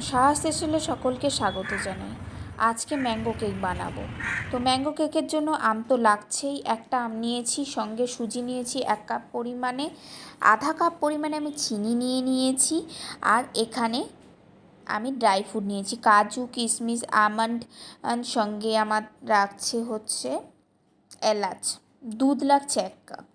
সাহা স্পেশালে সকলকে স্বাগত জানাই। আজকে ম্যাঙ্গো কেক বানাবো। তো ম্যাঙ্গো কেকের জন্য আম তো লাগছেই। একটা আম নিয়েছি, সঙ্গে সুজি নিয়েছি 1 কাপ পরিমাণে, আধা কাপ পরিমাণে আমি চিনি নিয়ে নিয়েছি। আর এখানে আমি ড্রাই ফ্রুট নিয়েছি, কাজু, কিশমিশ, আমন্ড, সঙ্গে আমার রাখছে হচ্ছে এলাচ। দুধ লাগছে 1 কাপ।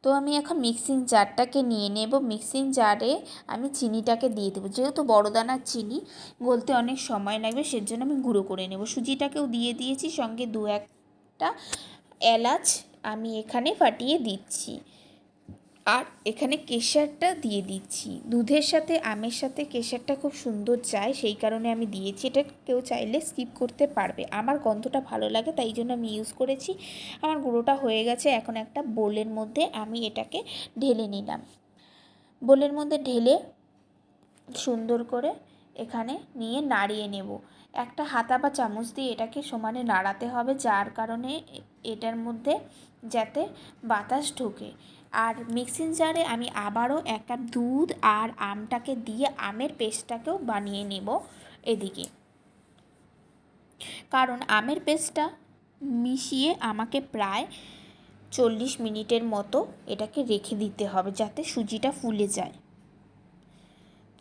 তো আমি এখন মিক্সিং জারটাকে নিয়ে নেব। মিক্সিং জারে আমি চিনিটাকে দিয়ে দেবো। যেহেতু বড় দানার চিনি, গলতে অনেক সময় লাগবে, সেজন্য আমি গুঁড়ো করে নেব। সুজিটাকেও দিয়ে দিয়েছি, সঙ্গে 2-1টা এলাচ আমি এখানে ফাটিয়ে দিচ্ছি। আর এখানে কেশরটা দিয়ে দিচ্ছি। দুধের সাথে আমের সাথে কেশরটা খুব সুন্দর যায়, সেই কারণে আমি দিয়েছি। এটা কেউ চাইলে স্কিপ করতে পারবে। আমার গন্ধটা ভালো লাগে, তাই জন্য আমি ইউজ করেছি। আমার গুঁড়োটা হয়ে গেছে। এখন একটা বোলের মধ্যে আমি এটাকে ঢেলে নিলাম। বোলের মধ্যে ঢেলে সুন্দর করে এখানে নিয়ে নাড়িয়ে নেব। একটা হাতা বা চামচ দিয়ে এটাকে সমানে নাড়াতে হবে, যার কারণে এটার মধ্যে যাতে বাতাস ঢোকে। আর মিক্সিং জারে আমি আবারও 1 কাপ দুধ আর আমটাকে দিয়ে আমের পেস্টটাকেও বানিয়ে নেব এদিকে। কারণ আমের পেস্টটা মিশিয়ে আমাকে প্রায় 40 মিনিটের মতো এটাকে রেখে দিতে হবে, যাতে সুজিটা ফুলে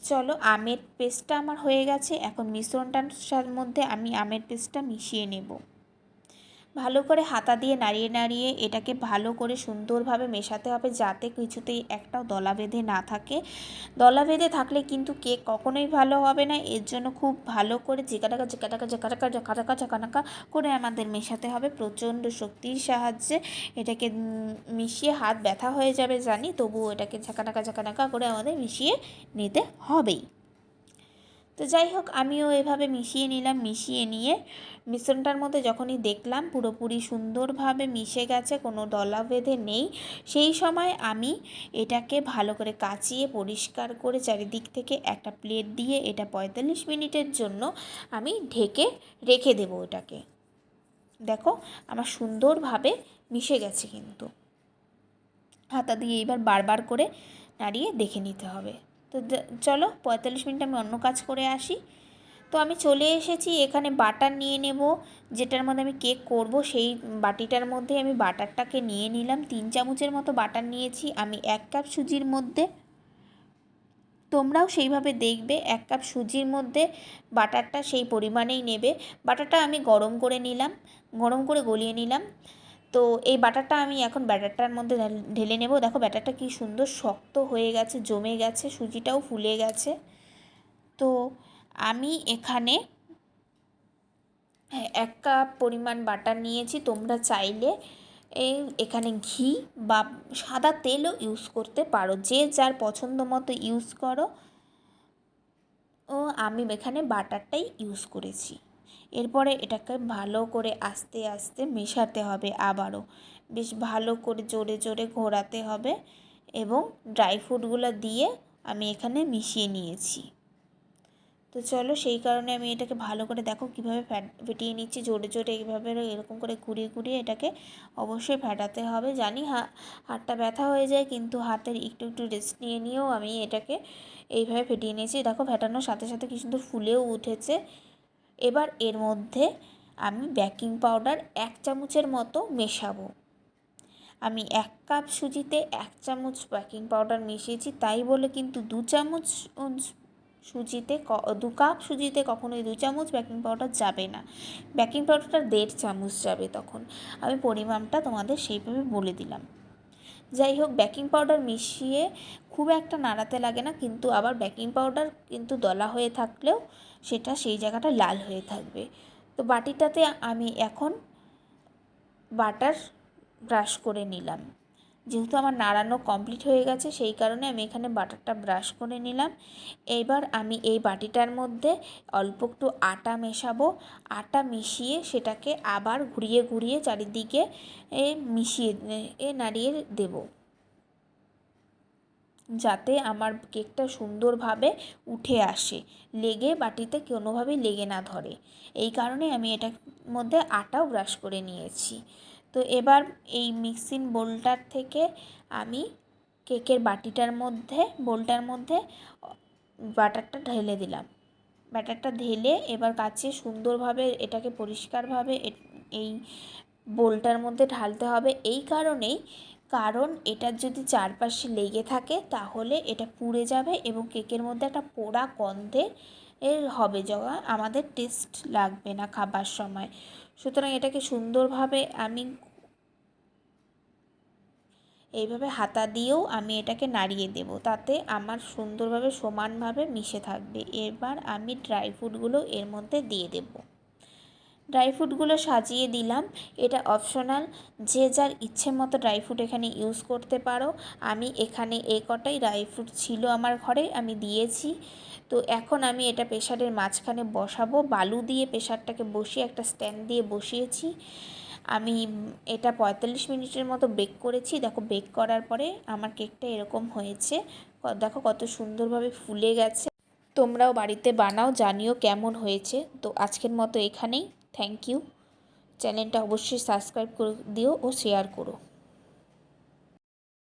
চলো, আমের পেস্টটা আমার হয়ে গেছে। এখন মিশ্রণটার মধ্যে আমি আমের পেস্টটা মিশিয়ে নেব। ভালো করে হাতা দিয়ে নাড়িয়ে নাড়িয়ে এটাকে ভালো করে সুন্দরভাবে মেশাতে হবে, যাতে কিছুতেই একটাও দলা বেঁধে না থাকে। দলা বেঁধে থাকলে কিন্তু কেক কখনোই ভালো হবে না। এর জন্য খুব ভালো করে ঝাঁকানাকা করে আমাদের মেশাতে হবে প্রচণ্ড শক্তির সাহায্যে। এটাকে মিশিয়ে হাত ব্যথা হয়ে যাবে জানি, তবুও এটাকে ঝাঁকানাকা করে আমাদের মিশিয়ে নিতে হবেই। তো যাই হোক, আমিও এভাবে মিশিয়ে নিলাম। মিশিয়ে নিয়ে মিশ্রণটার মধ্যে যখনই দেখলাম পুরোপুরি সুন্দরভাবে মিশে গেছে, কোনো দলা বেঁধে নেই, সেই সময় আমি এটাকে ভালো করে কাচিয়ে পরিষ্কার করে চারিদিক থেকে একটা প্লেট দিয়ে এটা 45 মিনিটের জন্য আমি ঢেকে রেখে দেবো। এটাকে দেখো আমার সুন্দরভাবে মিশে গেছে, কিন্তু হাতা দিয়ে এবার বারবার করে নাড়িয়ে দেখে নিতে হবে। তো চলো 45 মিনিট আমি অন্য কাজ করে আসি। তো আমি চলে এসেছি, এখানে বাটার নিয়ে নেব, যেটার মধ্যে আমি কেক করব। সেই বাটিটার মধ্যে আমি বাটারটাকে নিয়ে নিলাম। 3 চামচের মতো বাটার নিয়েছি আমি 1 কাপ সুজির মধ্যে। তোমরাও সেইভাবে দেখবে, 1 কাপ সুজির মধ্যে বাটারটা সেই পরিমাণেই নেবে। বাটারটা আমি গরম করে নিলাম, গরম করে গলিয়ে নিলাম। তো এই বাটারটা আমি এখন ব্যাটারটার মধ্যে ঢেলে নেব। দেখো ব্যাটারটা কি সুন্দর শক্ত হয়ে গেছে, জমে গেছে, সুজিটাও ফুলে গেছে। তো আমি এখানে 1 কাপ পরিমাণ বাটার নিয়েছি। তোমরা চাইলে এখানে ঘি বা সাদা তেলও ইউজ করতে পারো, যে যার পছন্দ মতো ইউজ করো। ও আমি এখানে বাটারটাই ইউজ করেছি। এরপরে এটাকে ভালো করে আস্তে আস্তে মেশাতে হবে, আবারও বেশ ভালো করে জোরে জোরে ঘোরাতে হবে, এবং ড্রাই ফ্রুটগুলো দিয়ে আমি এখানে মিশিয়ে নিয়েছি। তো চলো, সেই কারণে আমি এটাকে ভালো করে দেখো কীভাবে ফেটিয়ে নিচ্ছি, জোরে জোরে এইভাবে এরকম করে ঘুরিয়ে ঘুরিয়ে এটাকে অবশ্যই ফেটাতে হবে। জানি হাতটা ব্যথা হয়ে যায়, কিন্তু হাতের একটু একটু রেস্ট নিয়ে নিয়েও আমি এটাকে এইভাবে ফেটিয়ে নিয়েছি। দেখো ফেটানোর সাথে সাথে কী সুন্দর ফুলেও উঠেছে। এবার এর মধ্যে আমি বেকিং পাউডার 1 চামচের মতো মেশাবো। আমি 1 কাপ সুজিতে 1 চামচ বেকিং পাউডার মিশিয়েছি, তাই বলে কিন্তু 2 চামচ সুজিতে 2 কাপ সুজিতে কখনোই 2 চামচ বেকিং পাউডার যাবে না। বেকিং পাউডারটা 1.5 চামচ যাবে। তখন আমি পরিমাণটা তোমাদের সেইভাবে বলে দিলাম। যাই হোক, বেকিং পাউডার মিশিয়ে খুব একটা নাড়াতে লাগে না, কিন্তু আবার বেকিং পাউডার কিন্তু দলা হয়ে থাকলেও সেটা সেই জায়গাটা লাল হয়ে থাকবে। তো বাটিটাতে আমি এখন বাটার ব্রাশ করে নিলাম। যেহেতু আমার নাড়ানো কমপ্লিট হয়ে গেছে, সেই কারণে আমি এখানে বাটারটা ব্রাশ করে নিলাম। এবার আমি এই বাটিটার মধ্যে অল্প একটু আটা মেশাবো। আটা মিশিয়ে সেটাকে আবার ঘুরিয়ে ঘুরিয়ে চারিদিকে মিশিয়ে নাড়িয়ে দেব, যাতে আমার কেকটা সুন্দরভাবে উঠে আসে, লেগে বাটিতে কোনোভাবেই লেগে না ধরে। এই কারণে আমি এটার মধ্যে আটাও ব্রাশ করে নিয়েছি। তো এবার এই মিক্সিং বোলটার থেকে আমি কেকের বাটিটার মধ্যে বোলটার মধ্যে বাটারটা ঢেলে দিলাম। ব্যাটারটা ঢেলে এবার কাছে সুন্দরভাবে এটাকে পরিষ্কারভাবে এই বোলটার মধ্যে ঢালতে হবে। এই কারণেই, কারণ এটার যদি চারপাশে লেগে থাকে তাহলে এটা পুড়ে যাবে এবং কেকের মধ্যে একটা পোড়া গন্ধে হবে, যা আমাদের টেস্ট লাগবে না খাবার সময়। সুতরাং এটাকে সুন্দরভাবে আমি এইভাবে হাতা দিয়েও আমি এটাকে নাড়িয়ে দেব, তাতে আমার সুন্দরভাবে সমানভাবে মিশে থাকবে। এবার আমি ড্রাই ফ্রুটগুলো এর মধ্যে দিয়ে দেব। ড্রাই ফ্রুটগুলো সাজিয়ে দিলাম। এটা অপশনাল, যে যার ইচ্ছে মতো ড্রাই ফ্রুট এখানে ইউজ করতে পারো। আমি এখানে কটাই ড্রাই ফ্রুট ছিল আমার ঘরে, আমি দিয়েছি। তো এখন আমি এটা প্রেসারের মাঝখানে বসাবো। বালু দিয়ে প্রেসারটাকে বসিয়ে একটা স্ট্যান্ড দিয়ে বসিয়েছি। আমি এটা 45 মিনিটের মতো বেক করেছি। দেখো, বেক করার পরে আমার কেকটা এরকম হয়েছে। দেখো কত সুন্দরভাবে ফুলে গেছে। তোমরাও বাড়িতে বানাও, জানিও কেমন হয়েছে। তো আজকের মতো এখানেই। Thank you. চ্যানেলটা অবশ্যই সাবস্ক্রাইব করে দিও ও শেয়ার করো।